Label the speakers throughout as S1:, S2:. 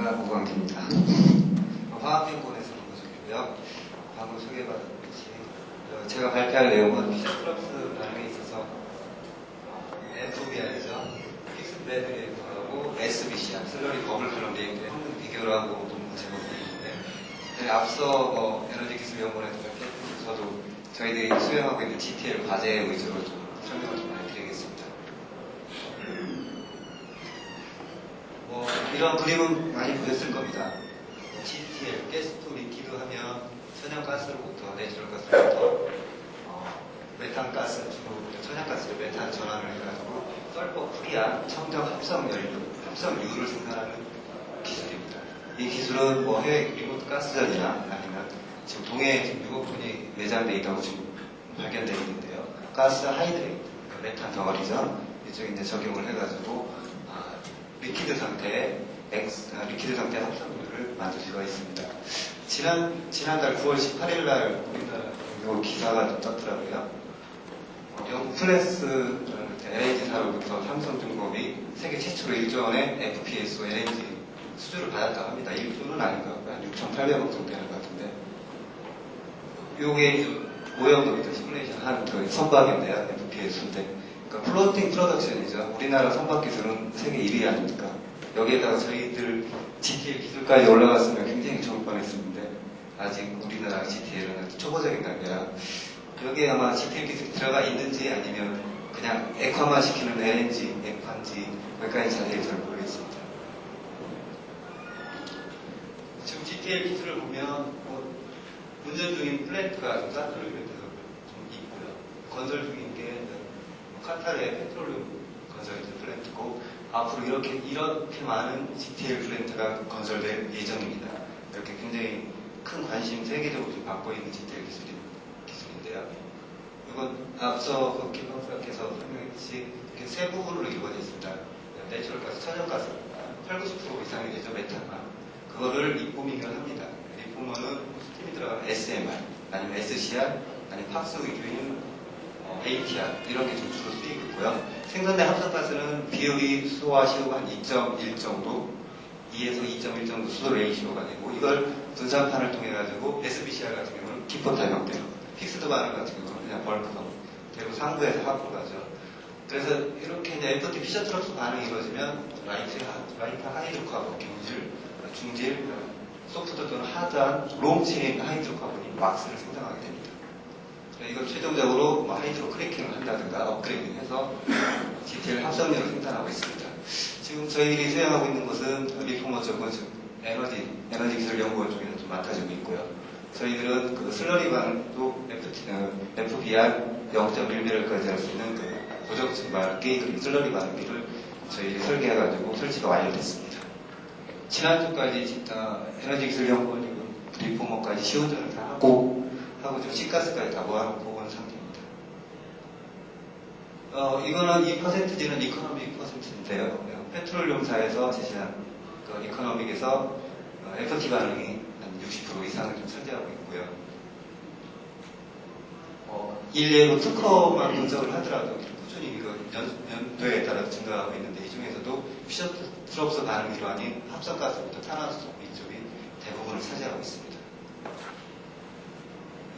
S1: 안녕하십니까, 오광기입니다. 화학연구원에서 근무중이고요. 방금 소개받았듯이 제가 발표할 내용은 피셔트럽스 반응에 있어서 FBR이죠. 픽스 브레드 리액터하고 SBCR, 슬러리 버블 클럽 리액터의 성능 비교를 하고 논문 제목인데, 앞서 에너지 기술 연구원에서 저도 저희들이 수행하고 있는 GTL 과제 위주로 좀 설명을 좀 많이 드리겠습니다. 이런 그림은 많이 보셨을 겁니다. GTL, 가스 투 리퀴드 하면 천연가스로부터, 내추럴가스로부터 메탄가스, 주로 천연가스로 메탄 전환을 해가지고 설버 프리한 청정 합성유를 생산하는 기술입니다. 이 기술은 해외 리모트 가스전이나 아니면 지금 동해에 지금 6억톤이 내장되어 있다고 지금 발견되어 있는데요. 가스 하이드레이트, 메탄 덩어리죠. 이쪽에 이제 적용을 해가지고 리퀴드 상태의 합성유를 만들 수가 있습니다. 지난달 9월 18일 날 우리나라 기사가 떴더라고요. 영국 플래스 LNG사로부터 삼성중공업이 세계 최초로 1조 원의 FPSO LNG 수주를 받았다고 합니다. 1조는 아닌 것 같고요. 한 6,800억 정도 되는 것 같은데, 요게 모형도입니다. 시뮬레이션 한 그 선박인데요. FPSO인데. 그러니까 플로팅 프로덕션이죠. 우리나라 선박 기술은 세계 1위 아닙니까? 여기에다가 저희들 GTL 기술까지 올라갔으면 굉장히 좋을 뻔했었는데, 아직 우리나라 GTL은 초보적인 단계라 여기에 아마 GTL 기술이 들어가 있는지 아니면 그냥 액화만 시키는 LNG, 액화인지 여기까지 자세히 잘 모르겠습니다. 지금 GTL 기술을 보면 운전 중인 플랜트가 좀 사투를 좀 있고요. 건설 중인 게 카타르의 페트롤리움 건설이 플랜트고, 앞으로 이렇게 많은 GTL 플랜트가 건설될 예정입니다. 이렇게 굉장히 큰 관심 세계적으로 좀 받고 있는 GTL 기술인데요. 이건 앞서 김학사께서 설명했듯이 이렇게 세 부분으로 이루어져 있습니다. 내추럴가스, 천연가스 80~90% 이상이 되죠, 메탄만. 그거를 리포밍을 합니다. 리포머는 스팀이 들어가는 SMR, 아니면 SCR, 아니면 팍스 위주인 ATR, 이런 게 좀 주로 쓰이고 있고요. 생산된 합성가스는 비율이 수소와 시오가 한 2.1 정도, 2에서 2.1 정도 수소 레이시오가 되고, 이걸 분산판을 통해 가지고 SBCR 같은 경우는 기포타 형태로, 픽스드 반응 같은 경우는 그냥 벌크로 되고 상부에서 하부로 가죠. 그래서 이렇게 이제 FT 피셔트럽스 반응이 이루어지면 라이트 하이드로카본, 중질, 소프트 또는 하드한 롱체인 하이드로카본이 왁스를 생성하게 됩니다. 이걸 최종적으로 하이드로 크래킹을 한다든가 업그레이딩 해서 GTL 합성유를 생산하고 있습니다. 지금 저희들이 수행하고 있는 것은 리포머 쪽은 지금 에너지 기술 연구원 쪽에서 좀 맡아주고 있고요. 저희들은 그 슬러리 반응도 FBR 0.1mm까지 할 수 있는 그 고정 증발 게이트 슬러리 반응기를 저희들이 설계해가지고 설치가 완료됐습니다. 지난주까지 에너지 기술 연구원이 리포머까지 시운전을 다 하고 지금 C가스까지 다 모아놓고 온 상태입니다. 이거는 2%지는 이코노믹 퍼센트인데요. 페트롤륨사에서 제시한 그 이코노믹에서 FT 반응이 한 60% 이상을 좀 차지하고 있고요. 일례로 특허만 분석을 하더라도 꾸준히 이거 연도에 따라 증가하고 있는데, 이 중에서도 피셔트럽스 반응기로 아닌 합성가스부터 탄화수소 이쪽이 대부분을 차지하고 있습니다.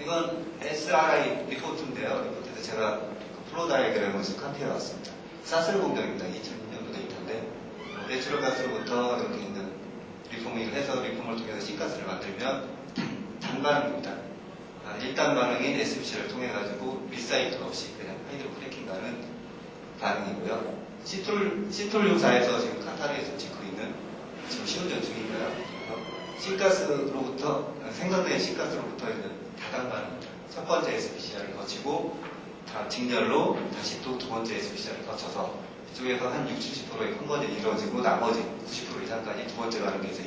S1: 이건 SRI 리포트인데요. 리포트에서 제가 그 플로 다이어그램을 카피해 왔습니다. 사슬 공정입니다. 2006년도 데이터인데, 내추럴가스로부터 이렇게 있는 리포밍을 해서 리폼을 통해서 C가스를 만들면 단반응입니다. 1단 반응인 SBC를 통해 가지고 리사이클 없이 그냥 하이드로 크래킹 가는 반응이고요. 시톨륨사에서 지금 카타르에서 짓고 있는 지금 시운전 중인가요? C가스로부터 생산된 C가스로부터 있는 다단 반응입니다. 첫 번째 SBCR을 거치고 직렬로 다시 또 두 번째 SBCR을 거쳐서 이쪽에서 한 60~70%의 컨버전이 이루어지고 나머지 90% 이상까지 두 번째 반응에서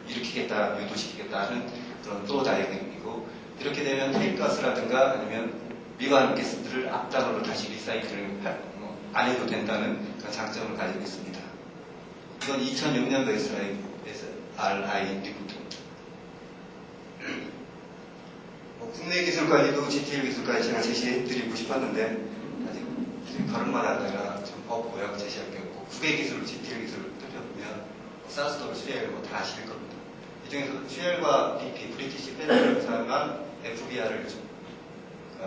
S1: 일으키겠다, 유도시키겠다 하는 그런 플로 다이어그램이고, 이렇게 되면 퇴입가스라든가 아니면 미관 가스들을 앞단으로 다시 리사이클을 안 해도 된다는 그런 장점을 가지고 있습니다. 이건 2006년도 SRI 리포트입니다. 국내 기술까지도 GTL 기술까지 제가 제시해드리고 싶었는데, 아직 걸음마다 내가 좀 없고요. 제시할 게 없고, 국외 기술, GTL 기술을 살펴보면 사스돌, 슈엘 뭐다 아실 겁니다. 이 중에서 슈엘과 BP, 브리티시 밴드를 사용한 FBR을 좀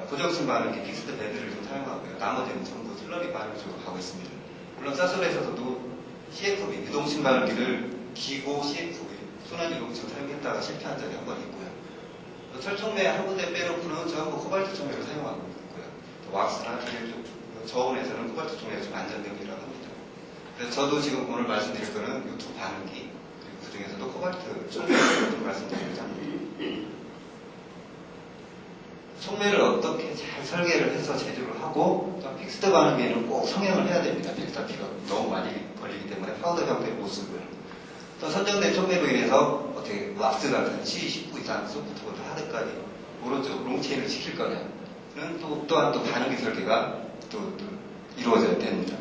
S1: 고정순 반응기 픽스드 밴드를 좀 사용하고요. 나머지는 전부 슬러리 반응을 좀 하고 있습니다. 물론 사솔에서도 CFB, 유동신 반응기를 기고 CFB, 순환 유동식을 사용했다가 실패한 적이 한 번 있고요. 철촉매 한 군데 빼놓고는 전부 코발트 촉매를 사용하고 있고요. 왁스나 저온에서는 코발트 촉매가 좀 안전적이라고 합니다. 그래서 저도 지금 오늘 말씀드릴 거는 이 두 반응기, 그리고 그 중에서도 코발트 촉매를 말씀드리고자 합니다. 촉매를 어떻게 잘 설계를 해서 제조를 하고, 또 픽스드 반응기에는 꼭 성형을 해야 됩니다. 델타피가 너무 많이 걸리기 때문에 파우더 형태를 못 쓰고요. 또 선정된 촉매로 인해서 어떻게 왁스 같은 C19 이상 소프트보드 하드까지 오른쪽 롱체인을 지킬 거냐는 또한 반응기 설계가 또 이루어져야 됩니다.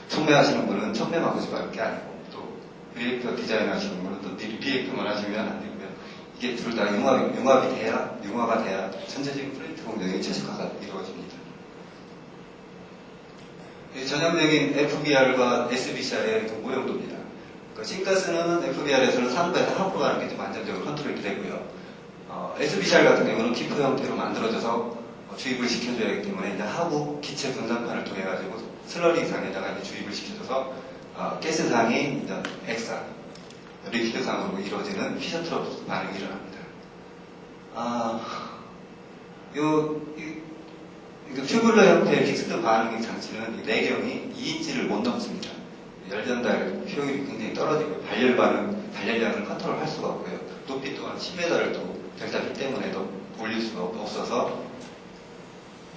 S1: 촉매하시는 분은 촉매만 보지 말게 아니고 또 리액터 디자인 하시는 분은 또 리액터만 하시면 안 되고요. 이게 둘 다 융화가 돼야 전체적인 프레임트 공정이 최적화가 이루어집니다. 전형적인 FBR과 SBCR의 모형도입니다. 싱가스는 FBR에서는 상부에서 하부로 가는 게 좀 안정적으로 컨트롤이 되고요. SBCR 같은 경우는 키프 형태로 만들어져서 주입을 시켜줘야 하기 때문에 이제 하부 기체 분산판을 통해 가지고 슬러리 이상에다가 이제 주입을 시켜줘서 가스상이 이제 엑사 리퀴드상으로 이루어지는 피셔트롭 반응이 일어납니다. 튜블러 형태의 픽스드 반응기 장치는 내경이 2인치를 못 넘습니다. 열전달 효율이 굉장히 떨어지고 발열량을 컨트롤할 수가 없고요. 높이 또한 10m를 또 델타 P 때문에도 올릴 수가 없어서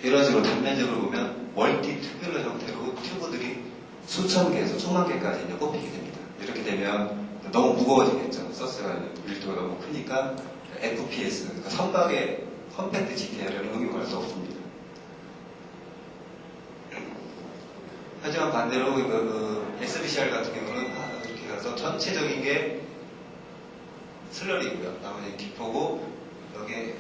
S1: 이런 식으로 단면적으로 보면 멀티 튜블러 형태로 튜브들이 수천 개에서 수만 개까지 이제 꼽히게 됩니다. 이렇게 되면 너무 무거워지겠죠. 서스가 밀도가 너무 크니까 FPS, 그러니까 선박의 컴팩트 GPR을 응용할 수 없습니다. 하지만 반대로 SBCR 같은 경우는 이렇게 가서 전체적인 게 슬러리고요. 나머지 기포고 여기에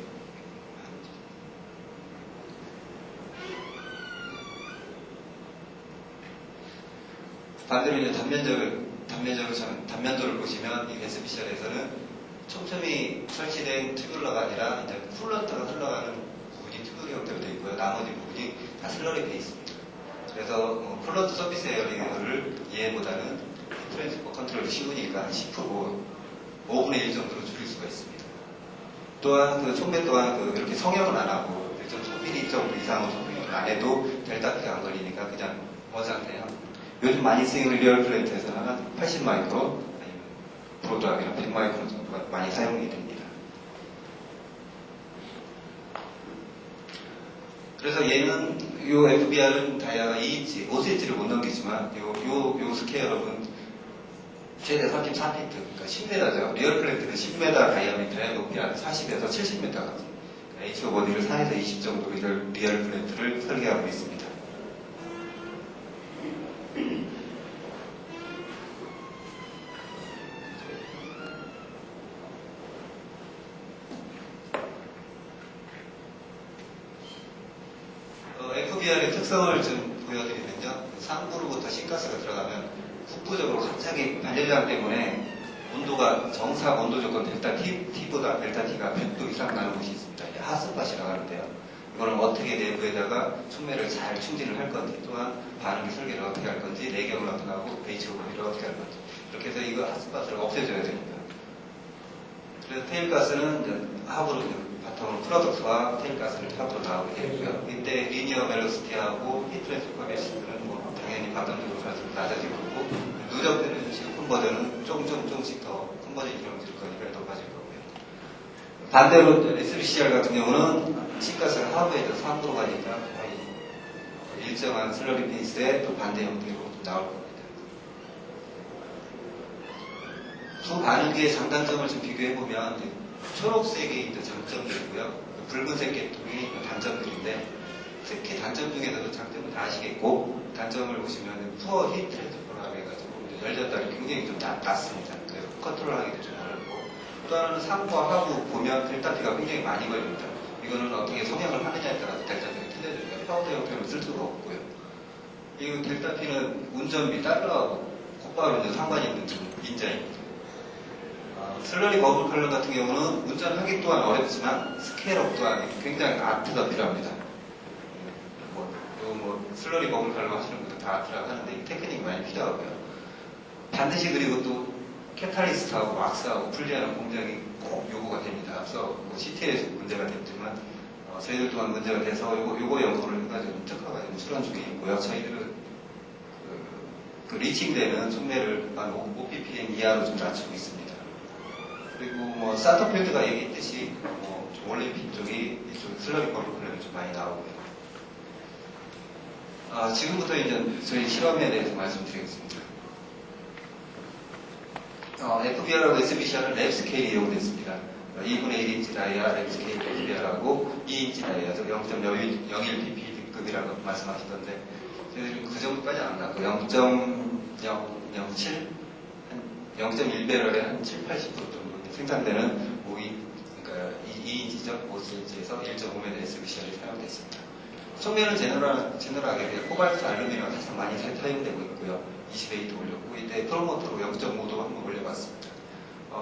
S1: 반대로 이제 단면도를 보시면 이 SBCR에서는 촘촘히 설치된 튜블러가 아니라 이제 쿨런트가 흘러가는 부분이 튜블러 형태로 되어 있고요. 나머지 부분이 다 슬러리 되어 있습니다. 그래서 쿨런트 서비스 에어링을 얘보다는 프렌즈퍼 컨트롤이 쉬우니까 한 10%, 5분의 1 정도로 줄일 수가 있습니다. 또한 그 촉매 또한 이렇게 성형을 안 하고 1.3mm 정도 이상으로 성형을 안 해도 델타피가 안 걸리니까 그냥 원상태예요. 요즘 많이 쓰이는 리얼 플레이트에서는 한 80 마이크로, 아니면 브로드하게는 100 마이크로 정도가 많이 사용이 됩니다. 그래서 얘는, 요 FBR은 다이아가 2인치, 5cm를 못 넘기지만, 요 스케일업은 최대 34피트, 그러니까 10m죠. 리얼 플레이트는 10m 다이아미터에 높이 한 40에서 70m 같은 HO 보디를 4에서 20 정도 리얼 플레이트를 설계하고 있습니다. FBR의 특성을 좀 보여드리면요. 상부로부터 신가스가 들어가면 국부적으로 갑자기 발열량 때문에 온도가 정상 온도 조건 델타 T보다 델타 T가 100도 이상 나는 곳이 있습니다. 핫스팟이라고 하는데요. 이거는 어떻게 내부에다가 촉매를 잘 충진을 할 건지, 또한 반응기 설계를 어떻게 할 건지, 내경을 어떻게 하고 HO를 어떻게 할 건지, 이렇게 해서 이거 핫스팟을 없애줘야 됩니다. 그래서 테일가스는 이제 하부로 바텀으로 프로덕트와 테일가스를 탑으로 나오게 되고요. 이때 리니어 벨로시티하고 히트레스퍼 베시스는 뭐 당연히 바텀적으로 갈수록 낮아질 거고, 누적되는 지금 컨버전은 조금씩 더 컨버전이 이루어질 거니까 더 빠질 거고요. 반대로 SBCR 같은 경우는 C가스가 하부에 더 상부로 가니까 거의 일정한 슬러리 페이스에 또 반대 형태로 나올 겁니다. 두 반응기의 장단점을 좀 비교해보면 초록색이 장점들이고요. 붉은색 계통이 단점들인데, 특히 단점 중에서도 장점은 다 아시겠고, 단점을 보시면 푸어 히트 트랜스퍼라고 해가지고 열전달이 굉장히 좀 낮습니다. 그래서 컨트롤하기도 좀 어렵고, 또 하나는 상부와 하부 보면 델타피가 굉장히 많이 걸립니다. 이거는 어떻게 성형을 하느냐에 따라서 델타피가 틀려져요. 파우더 형태로 쓸 수가 없고요. 이 델타피는 운전비 따라하고 곧바로 상관이 있는 인자입니다. 슬러리 버블 컬러 같은 경우는 운전하기 또한 어렵지만 스케일업 또한 굉장히 아트가 필요합니다. 슬러리 버블 컬러 하시는 분들 다 아트라고 하는데 이 테크닉이 많이 필요하고요. 반드시 그리고 또 캐탈리스트하고 왁스하고 분리하는 공정이 꼭 요구가 됩니다. 앞서 CT에서 문제가 됐지만 저희들 또한 문제가 돼서 요거 연구를 해가지고 특허가 출원 중에 있고요. 저희들은 그 리칭되는 속내를 한 5ppm 이하로 좀 낮추고 있습니다. 그리고 사터필드가 얘기했듯이 좀 올림픽 쪽이 이쪽 슬러리 버블 컬러가 좀 많이 나오고요. 지금부터 이제 저희 실험에 대해서 말씀드리겠습니다. FBR하고 SBCR은 랩 스케일이 이용됐습니다. 2분의 1인치 다이아 랩 스케일 FBR하고 2인치 다이아죠. 0.01pp급이라고 말씀하시던데 저희들은 그 정도까지 안 갔고 0.007, 0.1배럴에 한 7, 80% 정도 생산되는 그러니까 2인치적 5cm에서 1.5mm SBCR이 사용됐습니다. 속면은 제너럴하게 코발트 알루미늄이 가장 많이 사용되고 있고요. 20A 올렸고 이때 프로모터로 0.5도 한번 올려봤습니다.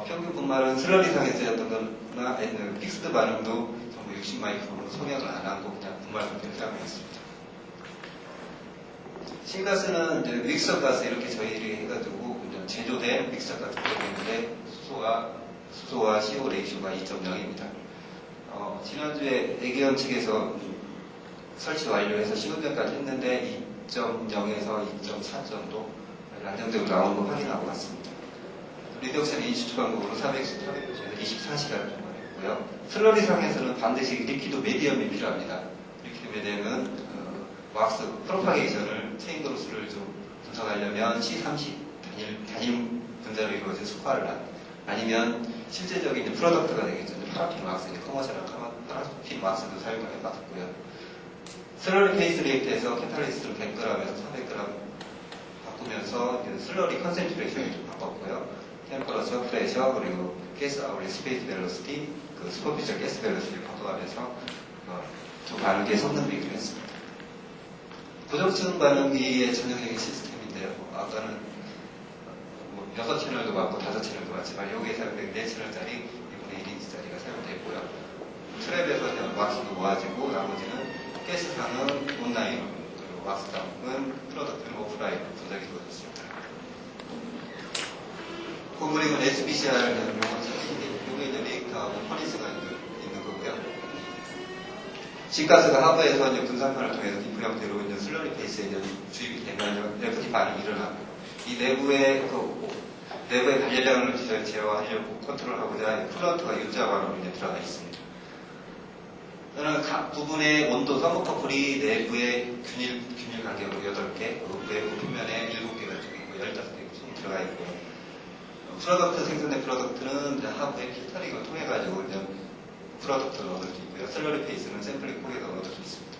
S1: 평균 분말은 슬러리상에서 쓰였던 거나 픽스드 반응도 전부 60마이크론으로 소명을 안 하고 그냥 분말 상태를 사용했습니다. 신가스는 이제 믹서 가스 이렇게 저희들이 해가지고 제조된 믹서 가스 들어있는데 수소와 CO 레이쇼가 2.0입니다. 지난주에 애기원 측에서 설치 완료해서 시운전까지 했는데 2.0에서 2.4 정도 안정적으로 나오는 거 확인하고 왔습니다. 리덕션 인슈트 방법으로 24시간을 통과했고요. 슬러리상에서는 반드시 리퀴드 메디엄이 필요합니다. 리퀴드 메디엄은 왁스 프로파게이션을 체인그로스를 좀 분석하려면 C30 단일 분자로 이루어진 수화를 아니면 실제적인 프로덕트가 되겠죠. 파라핀 왁스, 커머셜한 파라핀 왁스도 사용을 해봤고요. 슬러리 페이스 리액트에서 캐탈리스트를 100g에서 400g 바꾸면서 슬러리 컨센트레이션을 좀 바꿨고요. 템퍼러처, 프레셔, 그리고 가스 아웃렛 스페이스 벨로시티, 슈퍼피셜 가스 벨로시티를 바꿔가면서 두 반응기에 성능 비교를 했습니다. 부정층 반응기의 전형적인 시스템인데요. 아까는 6채널도 맞고 5채널도 맞지만 여기에 사용된 4채널짜리 2분의 1인치짜리가 사용됐고요. 트랩에서 왁스도 모아지고 나머지는 가스상은 온라인, 그리고 왁스상은 프로덕트는 오프라인 분석이 이루어졌습니다. 그리고 SBCR 요게 이제 리액터하고 퍼니스가 있는 거고요. 진가스가 하부에서 이제 분산판을 통해서 디프 형태로 이제 슬러리 페이스에 이제 주입이 되면 FT 반응이 일어나고 이 내부의 발열량을 제어하려고 컨트롤하고자 쿨런트가 U자관으로 이제 들어가 있습니다. 저는 각 부분의 온도 서머커플이 내부의 균일 간격으로 8개, 내부 표면에 7개가 있고 15개 들어가 있고요. 프로덕트 생산된 프로덕트는 하부의 필터링을 통해가지고 이제 프로덕트를 얻을 수 있고요. 슬러리 페이스는 샘플링 포개가 얻을 수 있습니다.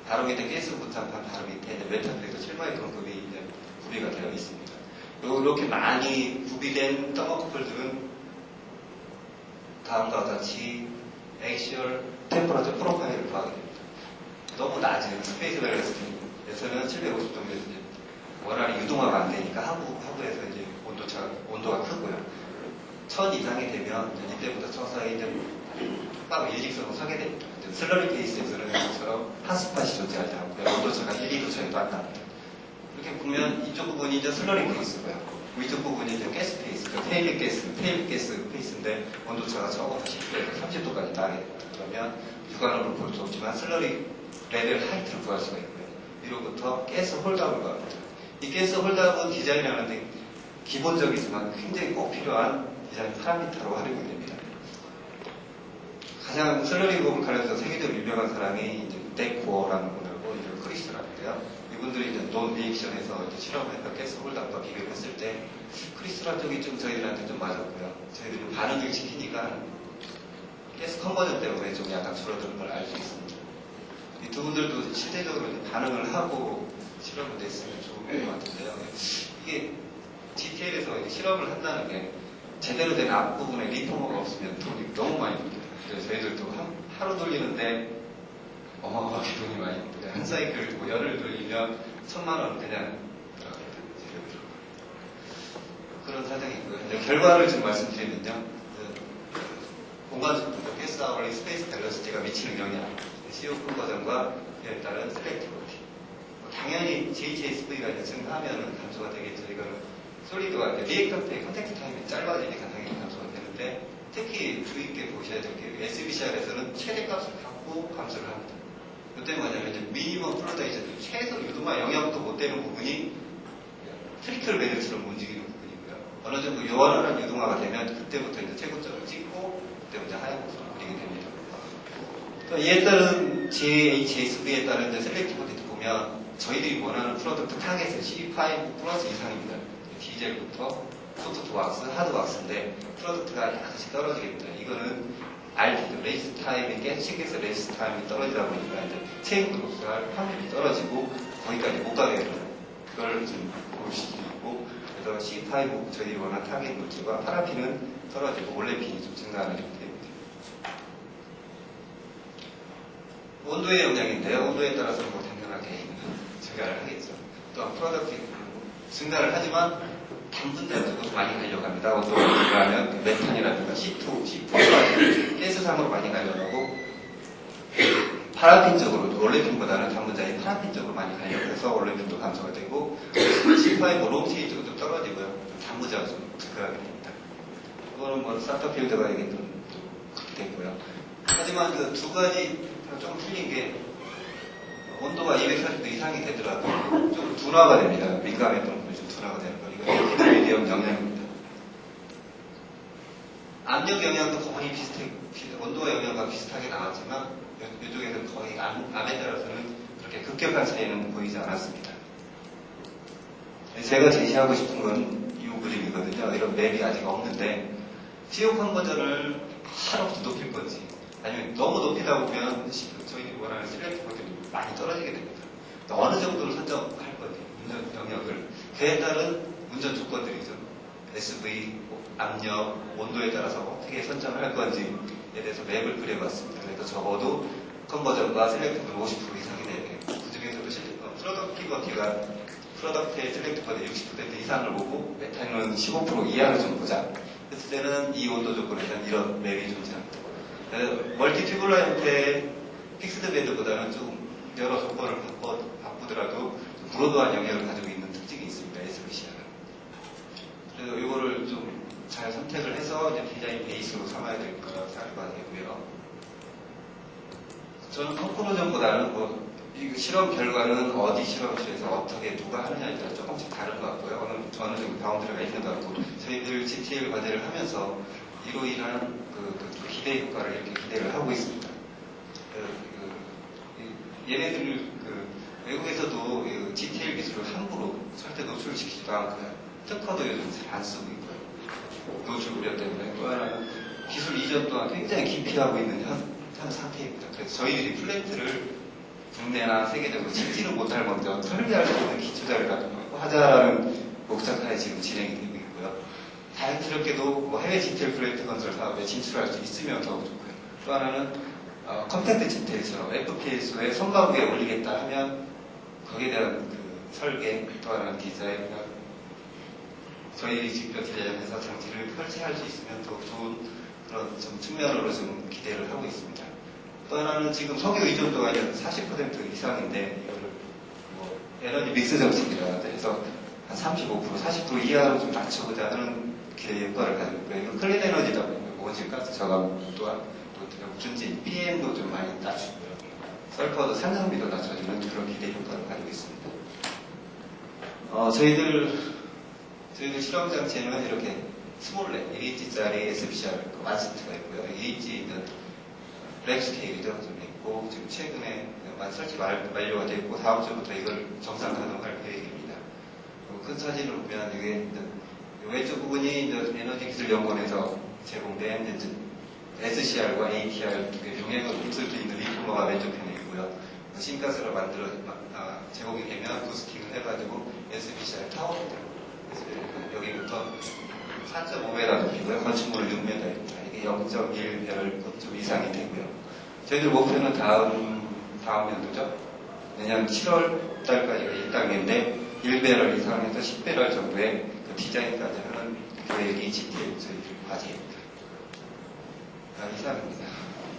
S1: 바로 밑에 가스 분산판 바로 밑에 메탄플렉도 7마이크론급이 이제 구비가 되어 있습니다. 이렇게 많이 구비된 서머커플들은 다음과 같이 액시얼 템퍼러처 프로파일을 구하게 됩니다. 너무 낮은 스페이스 밸런스에서는 750 정도에서 이제 원활히 유동화가 안 되니까 하부에서 이제 온도가 크고요. 1000 이상이 되면 이때부터 서서히 이제 딱 일직선으로 서게 됩니다. 슬러리 페이스에서는 이처럼 핫스팟이 존재하지 않고요. 온도차가 1, 2도 차이도 안 납니다. 이렇게 보면 이쪽 부분이 이제 슬러리 페이스고요. 위쪽 부분이 이제 가스 페이스, 테일 가스 페이스인데 온도차가 적어서 10도에서 30도까지 나게 됩니다. 그러면 육안으로 볼 수 없지만 슬러리 레벨 하이트를 구할 수가 있고요. 위로부터 가스 홀답을 구합니다. 이 가스 홀답은 디자인하는데 기본적이지만 굉장히 꼭 필요한 디자인 파라미터로 활용이 됩니다. 가장 슬러리 부분 관련해서 세계적으로 유명한 사람이 이제 데코어라는 분하고 이제 크리스라는데요. 이분들이 이제 논 리액션에서 실험을 해서 가스 홀답과 비교를 했을 때 크리스라 쪽이 좀 저희들한테 좀 맞았고요. 저희들이 반응을 시키니까 가스 컨버전 때문에 좀 약간 줄어드는 걸 알 수 있습니다. 이 두 분들도 실제적으로 반응을 하고 실험을 했으면 좋을 것 같은데요. 이게 GTL에서 실험을 한다는 게 제대로 된 앞부분에 리포머가 없으면 돈이 너무 많이 듭니다. 그래서 저희들도 하루 돌리는데 어마어마하게 돈이 많이 듭니다. 한 사이클 열을 돌리면 1000만원 그냥 들어갑니다. 재료비로. 그런 사정이고요. 결과를 좀 말씀드리면요. 공간 속도, 가스 아워리 스페이스 밸런시티가 미치는 영향, CO 컨버전과 이에 따른 셀렉티비티. 당연히 JTSV가 이제 증가하면 감소가 되겠죠. 이거는 솔리드와 리액터 때 컨택트 타임이 짧아지니까 당연히 감소가 되는데, 특히 주의 있게 보셔야 될 게 SBCR에서는 최대값을 갖고 감소를 합니다. 이때 뭐냐면 이제 미니멈 플로다이션, 최소 유도만 영향도 못 되는 부분이 트리클 매듭처럼 움직이는 부분이고요. 어느 정도 요원한 유동화가 되면 그때부터 이제 최고점을 찍고 그때부터 하향으로 그리게 됩니다. 이에 따른 JHSV에 따른 이제 셀렉티비티 보면 저희들이 원하는 프로덕트 타겟은 C5 플러스 이상입니다. 디젤부터 소프트 왁스, 하드 왁스인데 프로덕트가 약간씩 떨어지게 됩니다. 이거는 RP도 레이스 타임이 깨치게서 레이스 타임이 떨어지다 보니까 이제 체인 그로스가 할 확률이 떨어지고 거기까지 못 가게 되는 그걸 좀 볼 수도 있고, 그래서 C5 저희들이 원하는 타겟 물질과 파라핀은 떨어지고 올레핀이 좀 증가하는 형태입니다. 온도의 영향인데요. 온도에 따라서 뭐 당연하게 증가를 하겠죠. 또한 프로덕트 증가를 하지만 단분자적으로 많이 갈려갑니다. 온도가 증가하면 메탄이라든가 C2가 가스상으로 많이 갈려가고, 파라핀적으로도 올레핀보다는 단분자인 파라핀적으로 많이 갈려서 올레핀도 감소가 되고, C5 롱체인도 좀 떨어지고요. 단분자가 좀 증가하게 됩니다. 이거는 뭐 사터필드가 이게 좀 그렇게 됐고요. 하지만 그 두 가지 좀 틀린 게, 온도가 240도 이상이 되더라도 좀 둔화가 됩니다. 민감했던 부분이 좀 둔화가 되는 거. 이거 미디엄 영향입니다. 압력 영향도 거의 비슷해, 온도와 영향과 비슷하게 나왔지만 이쪽에는 거의 암에 따라서는 그렇게 급격한 차이는 보이지 않았습니다. 제가 제시하고 싶은 건 이 그림이거든요. 이런 맵이 아직 없는데 CO 컨버전을 한없이 높일 건지 아니면 너무 높이다 보면 저희들이 원하는 셀렉티비티가 많이 떨어지게 됩니다. 어느 정도를 선정할 건지 운전 영역을 그에 따른 운전 조건들이죠. SV, 압력, 온도에 따라서 어떻게 선정을 할 건지에 대해서 맵을 그려봤습니다. 그래서 적어도 컨버전과 셀렉티브는 50% 이상이 돼야 되겠고, 그 중에서도 프로덕티비티가 프로덕트의 셀렉티브가 60% 이상을 보고 메탄은 15% 이하를 좀 보자. 그랬을 때는 이 온도 조건에서는 이런 맵이 존재합니다. 멀티튜블러 형태의 픽스드 밴드보다는 좀 여러 조건을 바꾸더라도 브로드한 영역을 가지고 있는 특징이 있습니다. SBCR은. 그래서 이거를 좀 잘 선택을 해서 이제 디자인 베이스로 삼아야 될 거라고 생각이 되고요. 저는 컨크루전보다는 이 실험 결과는 어디 실험실에서 어떻게 누가 하느냐에 따라 조금씩 다른 것 같고요. 저는 좀 바운드리가 있는 것 같고, 저희들 GTL 과제를 하면서 이로 인한 기대 효과를 이렇게 기대를 하고 있습니다. 얘네들 외국에서도 GTL 기술을 함부로 절대 노출시키지도 않고 특허도 요즘 잘 안 쓰고 있고요. 노출 우려 때문에. 또 하나는 기술 이전 또한 굉장히 기피하고 있는 현 상태입니다. 그래서 저희들이 플랜트를 국내나 세계적으로 짓지는 못할 먼저 설계할 수 있는 기초자를 갖고 하자라는 목적하에 지금 진행이 되고 있고요. 다행스럽게도 해외 GTL 플랜트 건설 사업에 진출할 수 있으면 더욱 좋고요. 또 하나는 컴팩트 GTL처럼 FPSO에 선박 위에 올리겠다 하면 거기에 대한 설계, 또 하나는 디자인, 저희들이 직접 디자인해서 장치를 설치할 수 있으면 더욱 좋은 그런 좀 측면으로 좀 기대를 하고 있습니다. 또 하나는 지금 석유 의존도가 40% 이상인데 이거를 에너지 믹스 정책이라 해서 한 35%, 40% 이하로 좀 낮춰보자 하는 기대 효과를 가지고 있고요. 이건 클린 에너지다 보니까 온실가스 저감 또한 준진, PM도 좀 많이 낮추고요. 설퍼도 산성비도 낮춰주는 그런 기대 효과를 가지고 있습니다. 저희들 실험 장치에는 이렇게 스몰렉 1인치짜리 SBCR 만스트가 있고요. 2인치 있는 블랙 스케일이죠. 좀 있고 지금 최근에 설치 완료가 됐고 다음 주부터 이걸 정상 가동할 계획입니다. 큰 사진을 보면 이게 왼쪽 부분이 에너지 기술 연구원에서 제공된 SCR과 ATR 두 개 병행을 붙일 수 있는 리포머가 왼쪽 편에 있고요. 신가스를 만들어 제공이 되면 부스팅을 해가지고 SBCR 타워입니다. 여기부터 4.5m 높이고요. 건축물은 6m입니다. 이게 0.1배럴 좀 이상이 되고요. 저희들 목표는 다음 연도죠. 내년 7월 달까지가 1단계인데 1배럴 이상에서 10배럴 정도의 디자인까지 하는 계획이 GTL 저희들 과제입니다. 이상입니다.